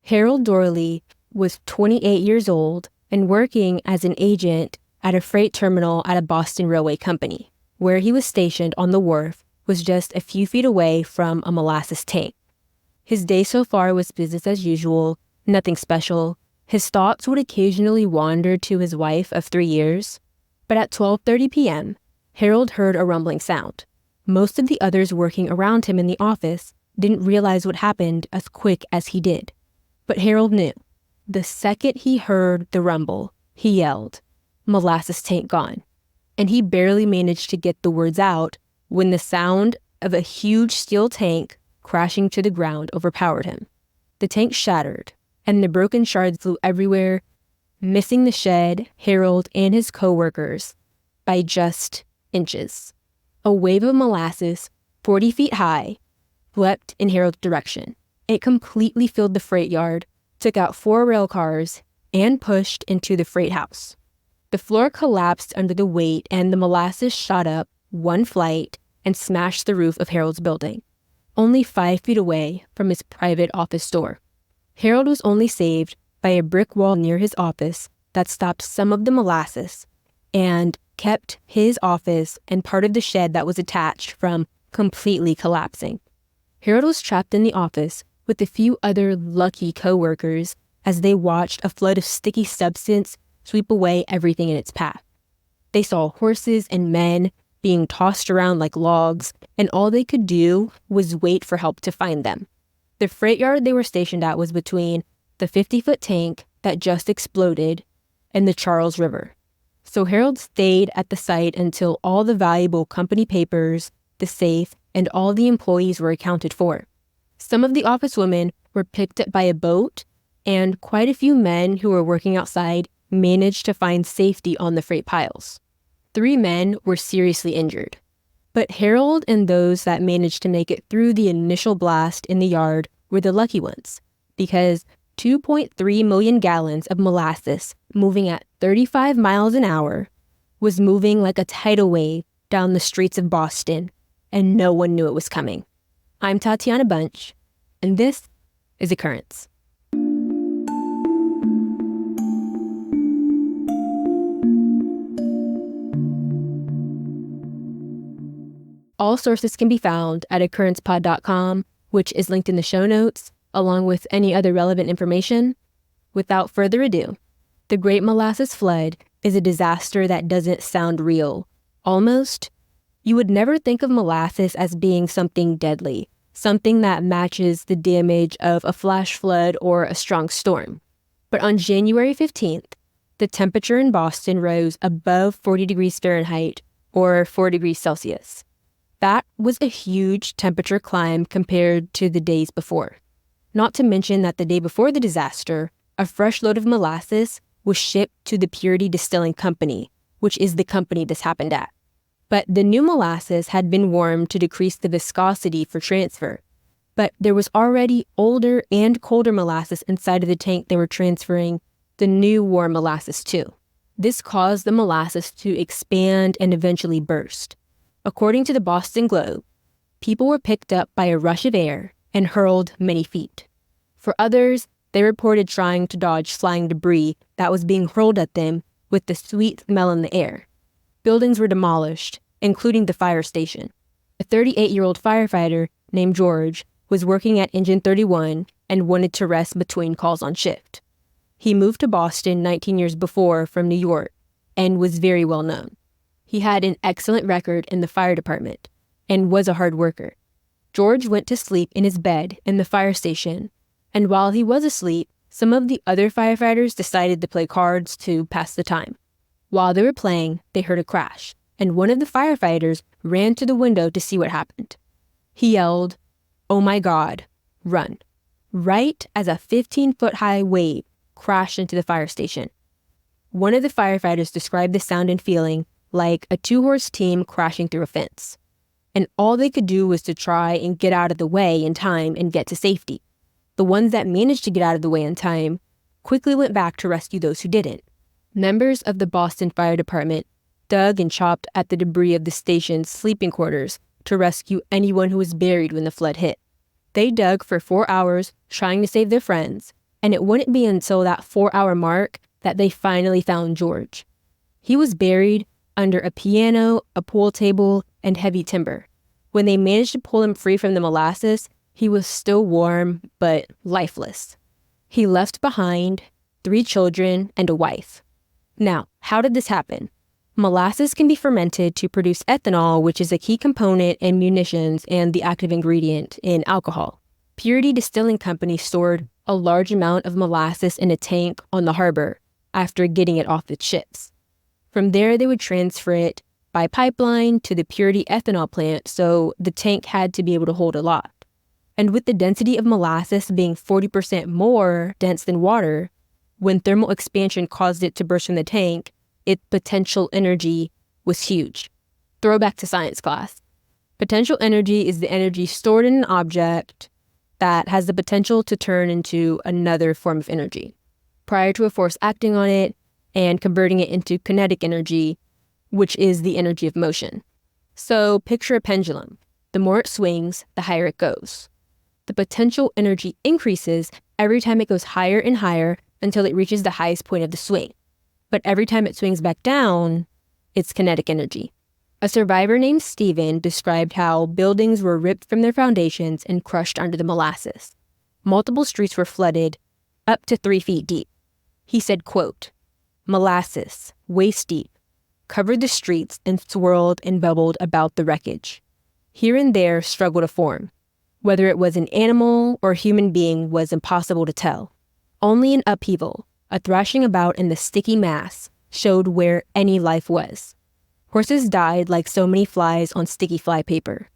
Harold Dorley was 28 years old and working as an agent at a freight terminal at a Boston railway company. Where he was stationed on the wharf was just a few feet away from a molasses tank. His day so far was business as usual, nothing special. His thoughts would occasionally wander to his wife of 3 years. But at 12:30 p.m., Harold heard a rumbling sound. Most of the others working around him in the office didn't realize what happened as quick as he did. But Harold knew. The second he heard the rumble, he yelled, "Molasses tank gone." And he barely managed to get the words out when the sound of a huge steel tank crashing to the ground overpowered him. The tank shattered, and the broken shards flew everywhere, missing the shed, Harold, and his co-workers by just inches. A wave of molasses, 40 feet high, swept in Harold's direction. It completely filled the freight yard, took out 4 rail cars, and pushed into the freight house. The floor collapsed under the weight, and the molasses shot up 1 flight and smashed the roof of Harold's building, only 5 feet away from his private office door. Harold was only saved by a brick wall near his office that stopped some of the molasses and kept his office and part of the shed that was attached from completely collapsing. Harold was trapped in the office with a few other lucky co-workers as they watched a flood of sticky substance sweep away everything in its path. They saw horses and men being tossed around like logs, and all they could do was wait for help to find them. The freight yard they were stationed at was between the 50-foot tank that just exploded and the Charles River. So Harold stayed at the site until all the valuable company papers, the safe, and all the employees were accounted for. Some of the office women were picked up by a boat, and quite a few men who were working outside managed to find safety on the freight piles. 3 men were seriously injured. But Harold and those that managed to make it through the initial blast in the yard were the lucky ones, because 2.3 million gallons of molasses moving at 35 miles an hour was moving like a tidal wave down the streets of Boston, and no one knew it was coming. I'm Tatiana Bunch, and this is Occurrence. All sources can be found at occurrencepod.com, which is linked in the show notes, along with any other relevant information. Without further ado, the Great Molasses Flood is a disaster that doesn't sound real. Almost. You would never think of molasses as being something deadly, something that matches the damage of a flash flood or a strong storm. But on January 15th, the temperature in Boston rose above 40 degrees Fahrenheit or 4 degrees Celsius. That was a huge temperature climb compared to the days before. Not to mention that the day before the disaster, a fresh load of molasses was shipped to the Purity Distilling Company, which is the company this happened at. But the new molasses had been warmed to decrease the viscosity for transfer. But there was already older and colder molasses inside of the tank they were transferring the new warm molasses to. This caused the molasses to expand and eventually burst. According to the Boston Globe, people were picked up by a rush of air and hurled many feet. For others, they reported trying to dodge flying debris that was being hurled at them with the sweet smell in the air. Buildings were demolished, including the fire station. A 38-year-old firefighter named George was working at Engine 31 and wanted to rest between calls on shift. He moved to Boston 19 years before from New York and was very well known. He had an excellent record in the fire department and was a hard worker. George went to sleep in his bed in the fire station, and while he was asleep, some of the other firefighters decided to play cards to pass the time. While they were playing, they heard a crash, and one of the firefighters ran to the window to see what happened. He yelled, "Oh my God, run," right as a 15-foot-high wave crashed into the fire station. One of the firefighters described the sound and feeling like a 2-horse team crashing through a fence. And all they could do was to try and get out of the way in time and get to safety. The ones that managed to get out of the way in time quickly went back to rescue those who didn't. Members of the Boston Fire Department dug and chopped at the debris of the station's sleeping quarters to rescue anyone who was buried when the flood hit. They dug for 4 hours trying to save their friends, and it wouldn't be until that 4-hour mark that they finally found George. He was buried under a piano, a pool table, and heavy timber. When they managed to pull him free from the molasses, he was still warm, but lifeless. He left behind 3 children and a wife. Now, how did this happen? Molasses can be fermented to produce ethanol, which is a key component in munitions and the active ingredient in alcohol. Purity Distilling Company stored a large amount of molasses in a tank on the harbor after getting it off its ships. From there, they would transfer it by pipeline to the Purity ethanol plant, so the tank had to be able to hold a lot. And with the density of molasses being 40% more dense than water, when thermal expansion caused it to burst from the tank, its potential energy was huge. Throwback to science class. Potential energy is the energy stored in an object that has the potential to turn into another form of energy, prior to a force acting on it and converting it into kinetic energy, which is the energy of motion. So picture a pendulum. The more it swings, the higher it goes. The potential energy increases every time it goes higher and higher until it reaches the highest point of the swing. But every time it swings back down, it's kinetic energy. A survivor named Steven described how buildings were ripped from their foundations and crushed under the molasses. Multiple streets were flooded up to 3 feet deep. He said, quote, "Molasses, waist deep, covered the streets and swirled and bubbled about the wreckage. Here and there struggled a form. Whether it was an animal or human being was impossible to tell. Only an upheaval, a thrashing about in the sticky mass, showed where any life was. Horses died like so many flies on sticky fly paper.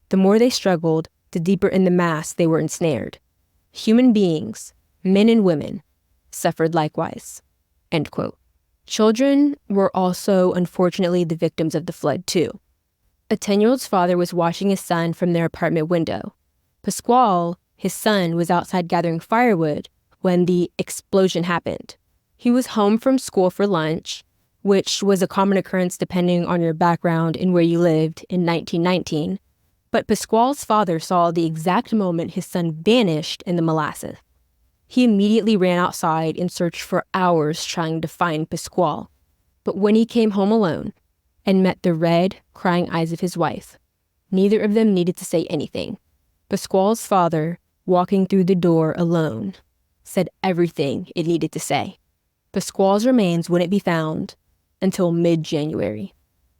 The more they struggled, the deeper in the mass they were ensnared. Human beings, men and women, suffered likewise." End quote. Children were also, unfortunately, the victims of the flood, too. A 10-year-old's father was watching his son from their apartment window. Pasquale, his son, was outside gathering firewood when the explosion happened. He was home from school for lunch, which was a common occurrence depending on your background and where you lived in 1919. But Pasquale's father saw the exact moment his son vanished in the molasses. He immediately ran outside and searched for hours trying to find Pasquale. But when he came home alone and met the red, crying eyes of his wife, neither of them needed to say anything. Pasquale's father, walking through the door alone, said everything it needed to say. Pasquale's remains wouldn't be found until mid-January.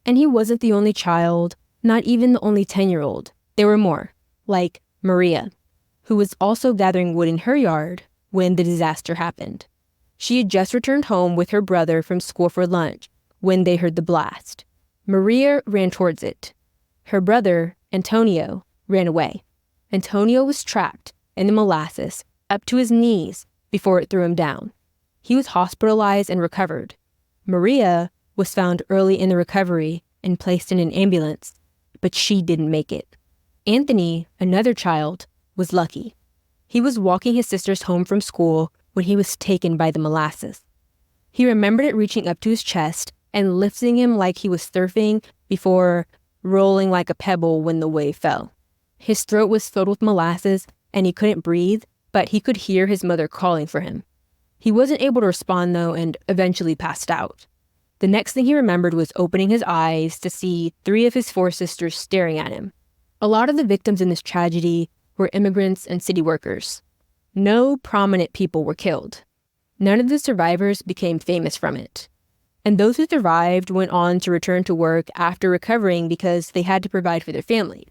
And he wasn't the only child, not even the only 10-year-old. There were more, like Maria, who was also gathering wood in her yard when the disaster happened. She had just returned home with her brother from school for lunch when they heard the blast. Maria ran towards it. Her brother, Antonio, ran away. Antonio was trapped in the molasses up to his knees before it threw him down. He was hospitalized and recovered. Maria was found early in the recovery and placed in an ambulance, but she didn't make it. Anthony, another child, was lucky. He was walking his sisters home from school when he was taken by the molasses. He remembered it reaching up to his chest and lifting him like he was surfing before rolling like a pebble when the wave fell. His throat was filled with molasses and he couldn't breathe, but he could hear his mother calling for him. He wasn't able to respond, though, and eventually passed out. The next thing he remembered was opening his eyes to see 3 of his 4 sisters staring at him. A lot of the victims in this tragedy were immigrants and city workers. No prominent people were killed. None of the survivors became famous from it. And those who survived went on to return to work after recovering because they had to provide for their family.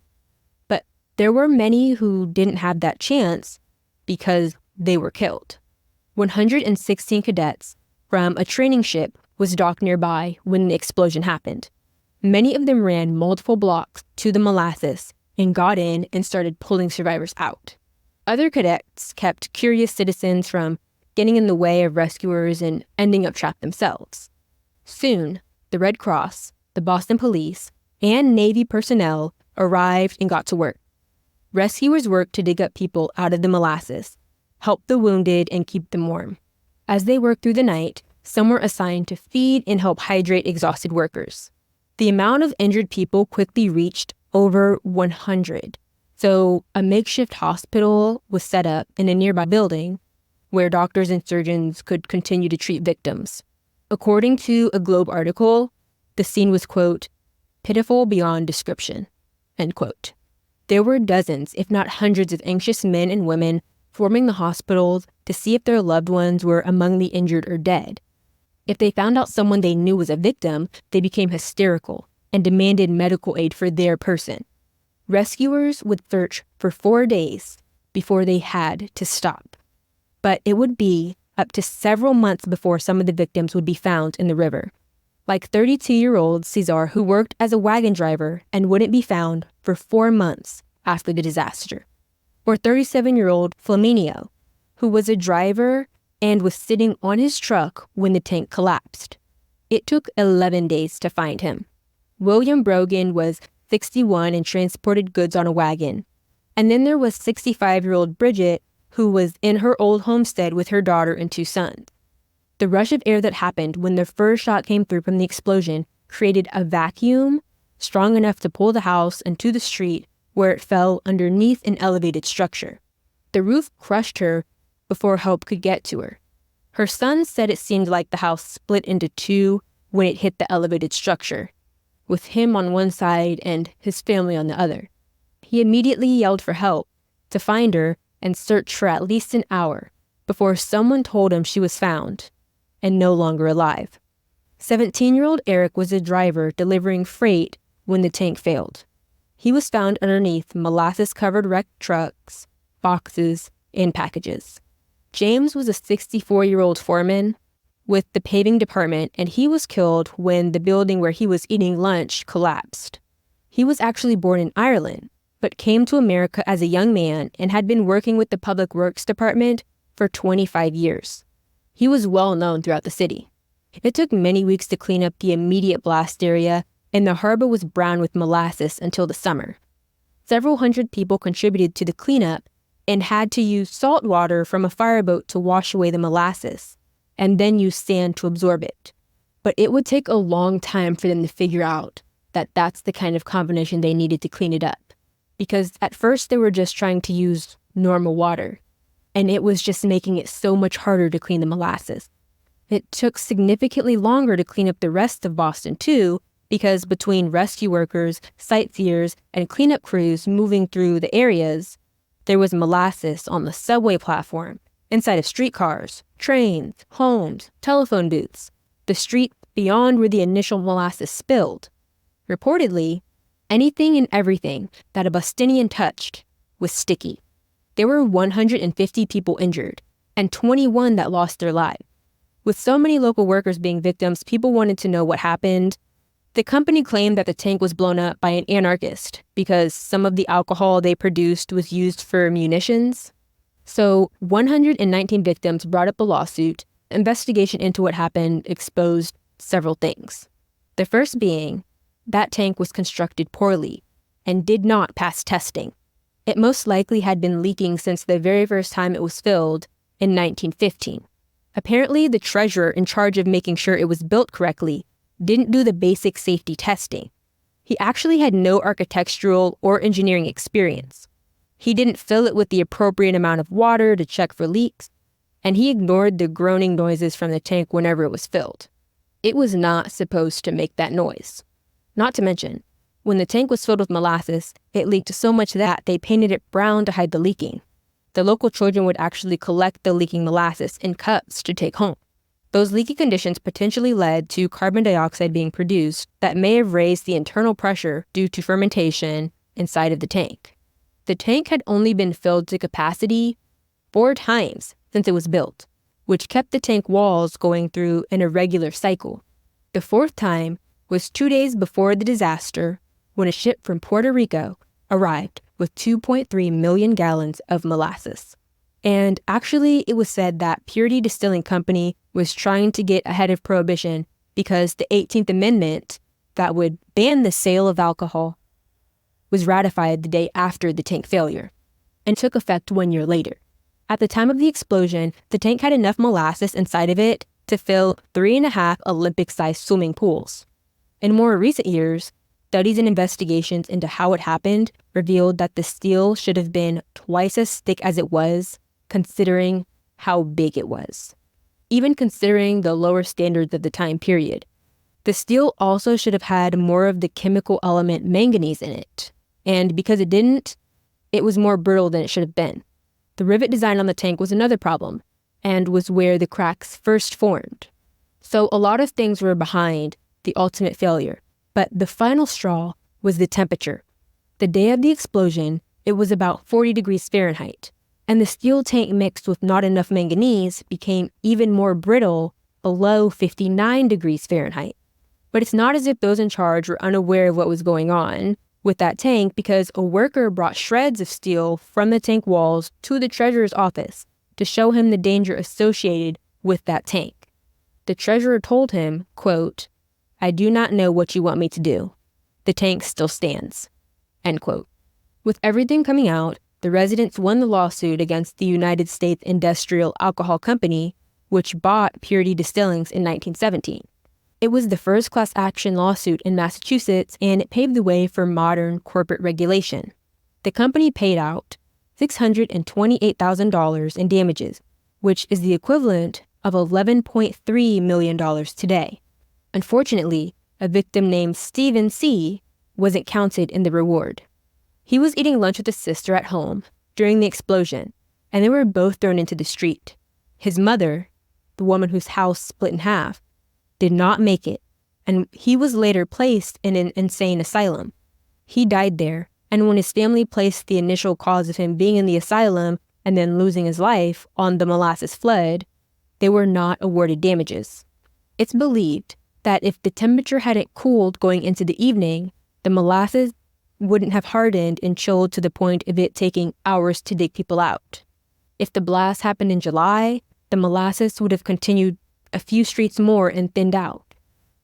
But there were many who didn't have that chance because they were killed. 116 cadets from a training ship was docked nearby when the explosion happened. Many of them ran multiple blocks to the molasses and got in and started pulling survivors out. Other cadets kept curious citizens from getting in the way of rescuers and ending up trapped themselves. Soon, the Red Cross, the Boston Police, and Navy personnel arrived and got to work. Rescuers worked to dig up people out of the molasses, help the wounded, and keep them warm. As they worked through the night, some were assigned to feed and help hydrate exhausted workers. The amount of injured people quickly reached over 100. So a makeshift hospital was set up in a nearby building where doctors and surgeons could continue to treat victims. According to a Globe article, the scene was, quote, pitiful beyond description, end quote. There were dozens, if not hundreds, of anxious men and women forming the hospitals to see if their loved ones were among the injured or dead. If they found out someone they knew was a victim, they became hysterical and demanded medical aid for their person. Rescuers would search for 4 days before they had to stop. But it would be up to several months before some of the victims would be found in the river. Like 32-year-old Cesar, who worked as a wagon driver and wouldn't be found for 4 months after the disaster. Or 37-year-old Flaminio, who was a driver and was sitting on his truck when the tank collapsed. It took 11 days to find him. William Brogan was 61 and transported goods on a wagon. And then there was 65-year-old Bridget, who was in her old homestead with her daughter and 2 sons. The rush of air that happened when the first shot came through from the explosion created a vacuum strong enough to pull the house into the street where it fell underneath an elevated structure. The roof crushed her before help could get to her. Her son said it seemed like the house split into 2 when it hit the elevated structure, with him on one side and his family on the other. He immediately yelled for help to find her and searched for at least an hour before someone told him she was found and no longer alive. 17-year-old Eric was a driver delivering freight when the tank failed. He was found underneath molasses-covered wrecked trucks, boxes, and packages. James was a 64-year-old foreman with the paving department, and he was killed when the building where he was eating lunch collapsed. He was actually born in Ireland, but came to America as a young man and had been working with the Public Works Department for 25 years. He was well known throughout the city. It took many weeks to clean up the immediate blast area, and the harbor was brown with molasses until the summer. Several hundred people contributed to the cleanup and had to use salt water from a fireboat to wash away the molasses, and then use sand to absorb it. But it would take a long time for them to figure out that that's the kind of combination they needed to clean it up, because at first they were just trying to use normal water, and it was just making it so much harder to clean the molasses. It took significantly longer to clean up the rest of Boston, too, because between rescue workers, sightseers, and cleanup crews moving through the areas, there was molasses on the subway platform, inside of streetcars, trains, homes, telephone booths, the street beyond where the initial molasses spilled. Reportedly, anything and everything that a Bostonian touched was sticky. There were 150 people injured, and 21 that lost their lives. With so many local workers being victims, people wanted to know what happened. The company claimed that the tank was blown up by an anarchist because some of the alcohol they produced was used for munitions. So 119 victims brought up a lawsuit. Investigation into what happened exposed several things. The first being, that tank was constructed poorly and did not pass testing. It most likely had been leaking since the very first time it was filled in 1915. Apparently, the treasurer in charge of making sure it was built correctly didn't do the basic safety testing. He actually had no architectural or engineering experience. He didn't fill it with the appropriate amount of water to check for leaks, and he ignored the groaning noises from the tank whenever it was filled. It was not supposed to make that noise. Not to mention, when the tank was filled with molasses, it leaked so much that they painted it brown to hide the leaking. The local children would actually collect the leaking molasses in cups to take home. Those leaky conditions potentially led to carbon dioxide being produced that may have raised the internal pressure due to fermentation inside of the tank. The tank had only been filled to capacity 4 times since it was built, which kept the tank walls going through an irregular cycle. The 4th time was 2 days before the disaster, when a ship from Puerto Rico arrived with 2.3 million gallons of molasses. And actually, it was said that Purity Distilling Company was trying to get ahead of Prohibition because the 18th Amendment that would ban the sale of alcohol was ratified the day after the tank failure and took effect 1 year later. At the time of the explosion, the tank had enough molasses inside of it to fill 3.5 Olympic-sized swimming pools. In more recent years, studies and investigations into how it happened revealed that the steel should have been twice as thick as it was, considering how big it was, even considering the lower standards of the time period. The steel also should have had more of the chemical element manganese in it, and because it didn't, it was more brittle than it should have been. The rivet design on the tank was another problem, and was where the cracks first formed. So a lot of things were behind the ultimate failure, but the final straw was the temperature. The day of the explosion, it was about 40 degrees Fahrenheit, and the steel tank mixed with not enough manganese became even more brittle below 59 degrees Fahrenheit. But it's not as if those in charge were unaware of what was going on with that tank, because a worker brought shreds of steel from the tank walls to the treasurer's office to show him the danger associated with that tank. The treasurer told him, quote, "I do not know what you want me to do. The tank still stands," end quote. With everything coming out, the residents won the lawsuit against the United States Industrial Alcohol Company, which bought Purity Distillings in 1917. It was the first class action lawsuit in Massachusetts, and it paved the way for modern corporate regulation. The company paid out $628,000 in damages, which is the equivalent of $11.3 million today. Unfortunately, a victim named Stephen C. wasn't counted in the reward. He was eating lunch with his sister at home during the explosion, and they were both thrown into the street. His mother, the woman whose house split in half, did not make it, and he was later placed in an insane asylum. He died there, and when his family placed the initial cause of him being in the asylum and then losing his life on the Molasses flood, they were not awarded damages. It's believed that if the temperature hadn't cooled going into the evening, the molasses wouldn't have hardened and chilled to the point of it taking hours to dig people out. If the blast happened in July, the molasses would have continued a few streets more and thinned out.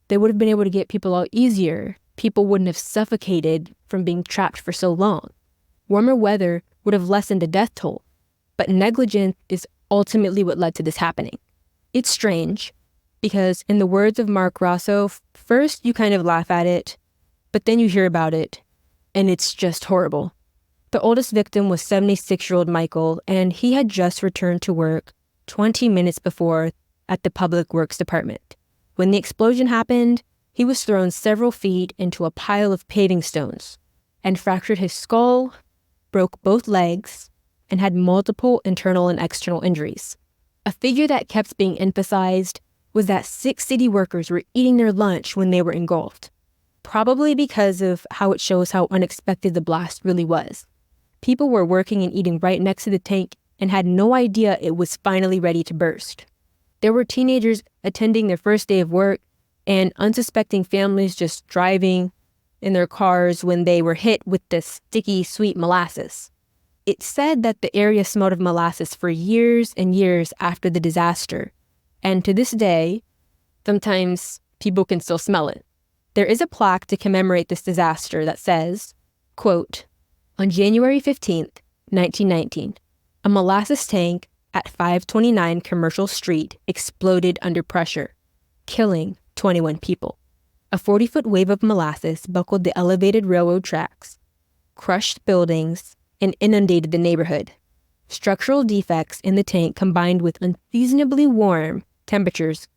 They would have been able to get people out easier. People wouldn't have suffocated from being trapped for so long. Warmer weather would have lessened the death toll, but negligence is ultimately what led to this happening. It's strange, because in the words of Mark Rosso, first you kind of laugh at it, but then you hear about it, and it's just horrible. The oldest victim was 76-year-old Michael, and he had just returned to work 20 minutes before at the Public Works Department. When the explosion happened, he was thrown several feet into a pile of paving stones and fractured his skull, broke both legs, and had multiple internal and external injuries. A figure that kept being emphasized was that 6 city workers were eating their lunch when they were engulfed, probably because of how it shows how unexpected the blast really was. People were working and eating right next to the tank and had no idea it was finally ready to burst. There were teenagers attending their first day of work and unsuspecting families just driving in their cars when they were hit with the sticky, sweet molasses. It's said that the area smelled of molasses for years and years after the disaster, and to this day, sometimes people can still smell it. There is a plaque to commemorate this disaster that says, quote, "On January 15th, 1919, a molasses tank at 529 Commercial Street exploded under pressure, killing 21 people. A 40-foot wave of molasses buckled the elevated railroad tracks, crushed buildings, and inundated the neighborhood. Structural defects in the tank combined with unseasonably warm temperatures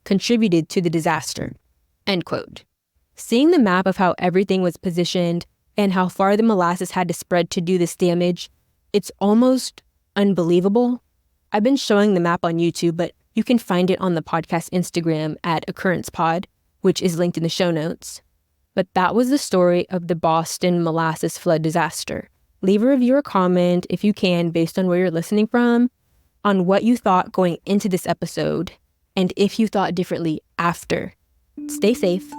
contributed to the disaster," end quote. Seeing the map of how everything was positioned and how far the molasses had to spread to do this damage, it's almost unbelievable. I've been showing the map on YouTube, but you can find it on the podcast Instagram at Occurrence Pod, which is linked in the show notes. But that was the story of the Boston molasses flood disaster. Leave a review or comment if you can, based on where you're listening from, on what you thought going into this episode, and if you thought differently after. Stay safe,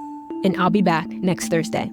and I'll be back next Thursday.